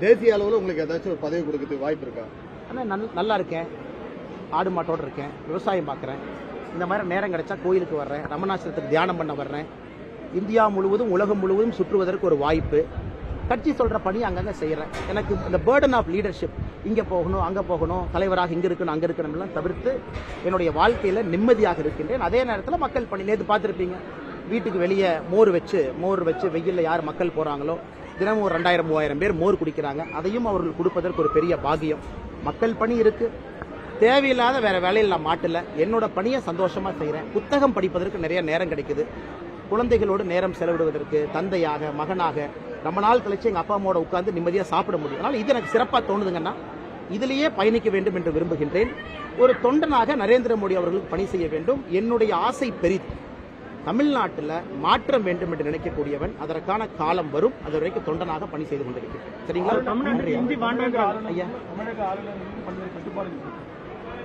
தேசிய அளவில் உங்களுக்கு ஏதாச்சும் ஒரு பதவி கொடுக்கறதுக்கு வாய்ப்பு இருக்கா? ஆனால் நல்லா இருக்கேன், ஆடு மாட்டோடு இருக்கேன், விவசாயம் பார்க்குறேன். இந்த மாதிரி நேரம் கிடைச்சா கோயிலுக்கு வர்றேன், ரமணாசிரத்துக்கு தியானம் பண்ண வர்றேன். இந்தியா முழுவதும் உலகம் முழுவதும் சுற்றுவதற்கு ஒரு வாய்ப்பு. கட்சி சொல்கிற பணி அங்கங்கே செய்கிறேன். எனக்கு இந்த பேர்டன் ஆஃப் லீடர்ஷிப், இங்கே போகணும் அங்கே போகணும், தலைவராக இங்கே இருக்கணும் அங்கே இருக்கணும்லாம் தவிர்த்து என்னுடைய வாழ்க்கையில் நிம்மதியாக இருக்கின்றேன். அதே நேரத்தில் மக்கள் பணி, நேற்று பார்த்துருப்பீங்க, வீட்டுக்கு வெளியே மோர் வச்சு வெயிலில் யார் மக்கள் போகிறாங்களோ தினமும் ஒரு 2000-3000 பேர் மோர் குடிக்கிறாங்க. அதையும் அவர்கள் கொடுப்பதற்கு ஒரு பெரிய பாக்கியம். மக்கள் பணி இருக்கு, தேவையில்லாத வேற வேலையில் நான் மாட்டல. என்னோட பணியை சந்தோஷமா செய்கிறேன். புத்தகம் படிப்பதற்கு நிறைய நேரம் கிடைக்குது. குழந்தைகளோடு நேரம் செலவிடுவதற்கு, தந்தையாக மகனாக ரொம்ப நாள் கழிச்சு எங்கள் அப்பா அம்மாவோட உட்கார்ந்து நிம்மதியாக சாப்பிட முடியும். அதனால் இது எனக்கு சிறப்பாக தோணுதுங்கன்னா இதிலேயே பயணிக்க வேண்டும் என்று விரும்புகின்றேன். ஒரு தொண்டனாக நரேந்திர மோடி அவர்களுக்கு பணி செய்ய வேண்டும். என்னுடைய ஆசை பெரிது. தமிழ்நாட்டில் மாற்றம் வேண்டும் என்று நினைக்கக்கூடியவன். அதற்கான காலம் வரும். அது வரைக்கும் தொண்டனாக பணி செய்து கொண்டிருக்கிறேன். சரிங்களா? ஐயா, தமிழக ஆளுநர் பல்வேறு கட்டுப்பாடுகள்.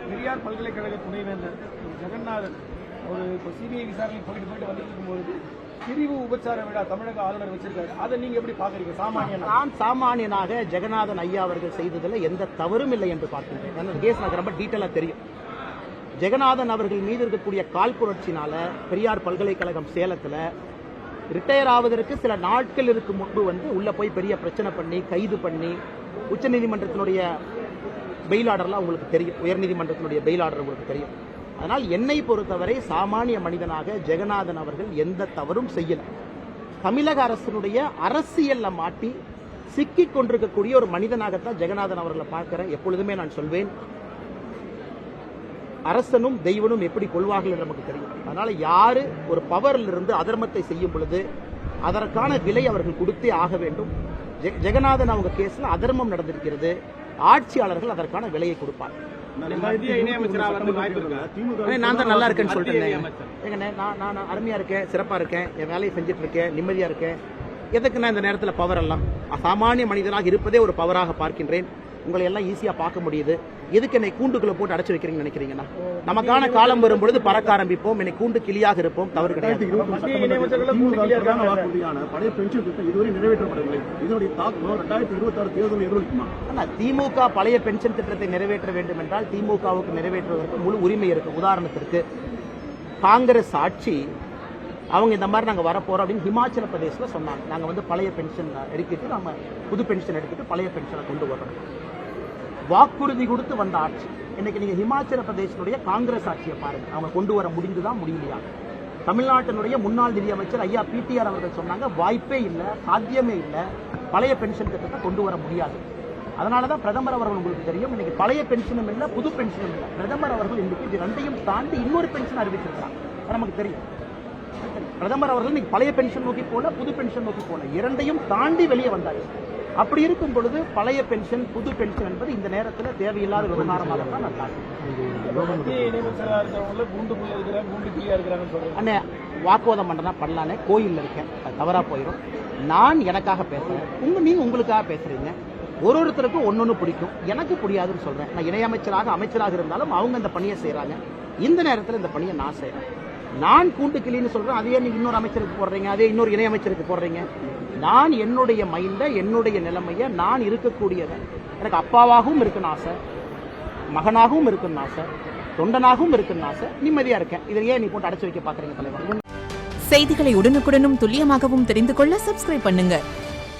பெரியார் பல்கலைக்கழக துணைவேந்தர் ஜெகநாதன் ஒரு சிபிஐ விசாரணை போயிட்டு வந்திருக்கும்போது பிரிவு உபச்சார விழா தமிழக ஆளுநர் வச்சிருக்காரு. அதை நீங்க எப்படி பாக்குறீங்க? நான் சாமானியனாக ஜெகநாதன் ஐயா அவர்கள் செய்ததில் எந்த தவறும் இல்லை என்று பார்க்கின்றேன். அந்த கேஸ் எனக்கு ரொம்ப டீட்டெயிலா தெரியும். ஜெகநாதன் அவர்கள் மீது இருக்கக்கூடிய காழ்ப்புணர்ச்சினால பெரியார் பல்கலைக்கழகம் சேலத்தில் ரிட்டையர் ஆவதற்கு சில நாட்கள் இருக்கு முன்பு உள்ள போய் பெரிய பிரச்சனை பண்ணி கைது பண்ணி உச்சநீதிமன்றத்தினுடைய பெயில் ஆர்டர்லாம் உங்களுக்கு தெரியும், உயர்நீதிமன்றத்தினுடைய பெயில் ஆர்டர் உங்களுக்கு தெரியும். அதனால் என்னை பொறுத்தவரை சாமானிய மனிதனாக ஜெகநாதன் அவர்கள் எந்த தவறும் செய்யல. தமிழக அரசினுடைய அரசியல்ல மாட்டி சிக்கிக் கொண்டிருக்கக்கூடிய ஒரு மனிதனாகத்தான் ஜெகநாதன் அவர்களை பார்க்கிறேன். எப்பொழுதுமே நான் சொல்வேன், அரசனும் தெய்வனும் எப்படி கொள்வார்கள் என்று நமக்கு தெரியும். அதனால யாரு ஒரு பவரில் இருந்து அதர்மத்தை செய்யும் பொழுது அதற்கான விலை அவர்கள் கொடுத்தே ஆக வேண்டும். ஜெகநாதன் அவங்க கேஸ்ல அதர்மம் நடந்திருக்கிறது. ஆட்சியாளர்கள் அதற்கான விலையை கொடுப்பார். நான் தான் நல்லா இருக்கேன்னு சொல்லிட்டேன். நான் அருமையா இருக்கேன், சிறப்பா இருக்கேன், என் வேலையை செஞ்சுட்டு இருக்கேன், நிம்மதியா இருக்கேன். எதுக்கு நான் இந்த நேரத்தில் பவர் எல்லாம்? சாமானிய மனிதனாக இருப்பதே ஒரு பவராக பார்க்கின்றேன். உங்களை எல்லாம் ஈஸியா பார்க்க முடியுது. எதுக்கு என்னை கூண்டுக்குள்ள போட்டு அடைச்சு வைக்கிறீங்கன்னு நினைக்கிறீங்கன்னா? நமக்கான காலம் வரும்பொழுது பறக்க ஆரம்பிப்போம். என்னை கூண்டு கிளியாக இருப்போம். தவறு கிடையாது. திமுக பழைய பென்ஷன் திட்டத்தை நிறைவேற்ற வேண்டும் என்றால் திமுகவுக்கு நிறைவேற்றுவதற்கு முழு உரிமை இருக்கு. உதாரணத்திற்கு காங்கிரஸ் ஆட்சி அவங்க இந்த மாதிரி நாங்கள் வரப்போறோம் அப்படின்னு ஹிமாச்சல பிரதேசில் சொன்னாங்க. நாங்கள் பழைய பென்ஷன் எடுத்துட்டு நம்ம புது பென்ஷன் எடுத்துட்டு பழைய பென்ஷனை கொண்டு வரோம். வாக்குறுதி கொடுத்து வந்த ஆட்சி. இன்னைக்கு நீங்க ஹிமாச்சல பிரதேசனுடைய காங்கிரஸ் ஆட்சியை பாருங்க. அவங்க கொண்டு வர முடிந்துதான் முடியலையா? தமிழ்நாட்டினுடைய முன்னாள் நிதியமைச்சர் ஐயா பிடிஆர் அவர்கள் சொன்னாங்க, வாய்ப்பே இல்லை, சாத்தியமே இல்லை, பழைய பென்ஷன் திட்டத்தை கொண்டு வர முடியாது. அதனாலதான் பிரதமர் அவர்கள் உங்களுக்கு தெரியும், இன்னைக்கு பழைய பென்ஷனும் இல்லை, புது பென்ஷனும் இல்லை. பிரதமர் அவர்கள் இன்னைக்கு இது ரெண்டையும் தாண்டி இன்னொரு பென்ஷன் அறிவிச்சிருக்கிறாங்க. நமக்கு தெரியும். பிரதமர் அவர்கள் இன்னைக்கு பழைய பென்ஷன் நோக்கி போல, புது பென்ஷன் நோக்கி போல, இரண்டையும் தாண்டி வெளியே வந்தாச்சு. அப்படி இருக்கும் பொழுது பழைய பென்ஷன் புது பென்ஷன் என்பது இந்த நேரத்தில் தேவையில்லாத விவகாரமாக தான் நான் அண்ணே வாக்குவாதம் பண்றேன்னா பண்ணலானே. கோயிலில் இருக்கேன், அது தவறா போயிடும். நான் எனக்காக பேசுறேன், நீங்க உங்களுக்காக பேசுறீங்க. ஒருத்தருக்கும் ஒன்னொன்னு பிடிக்கும், எனக்கு புரியாதுன்னு சொல்றேன். நான் இணையமைச்சராக அமைச்சராக இருந்தாலும் அவங்க இந்த பணியை செய்யறாங்க. இந்த நேரத்தில் இந்த பணியை நான் செய்யறேன். நான் கூண்டு கிளின்னு சொல்றேன், அதே நீங்க இன்னொரு அமைச்சருக்கு போடுறீங்க, அதே இன்னொரு இணையமைச்சருக்கு போடுறீங்க. நான் என்னுடைய மைண்ட, என்னுடைய நிலைமையை, நான் இருக்கக்கூடியதை, எனக்கு அப்பாவாகவும் இருக்குன்னு ஆசை, மகனாகவும் இருக்குன்னு ஆசை, தொண்டனாகவும் இருக்குன்னு ஆசை, நிம்மதியா இருக்கேன். இதை ஏன் நீ போட்டு அடைச்சு வைக்க பாக்குறீங்க தலைவர்? செய்திகளை உடனுக்குடனும் துல்லியமாகவும் தெரிந்து கொள்ள சப்ஸ்கிரைப் பண்ணுங்க.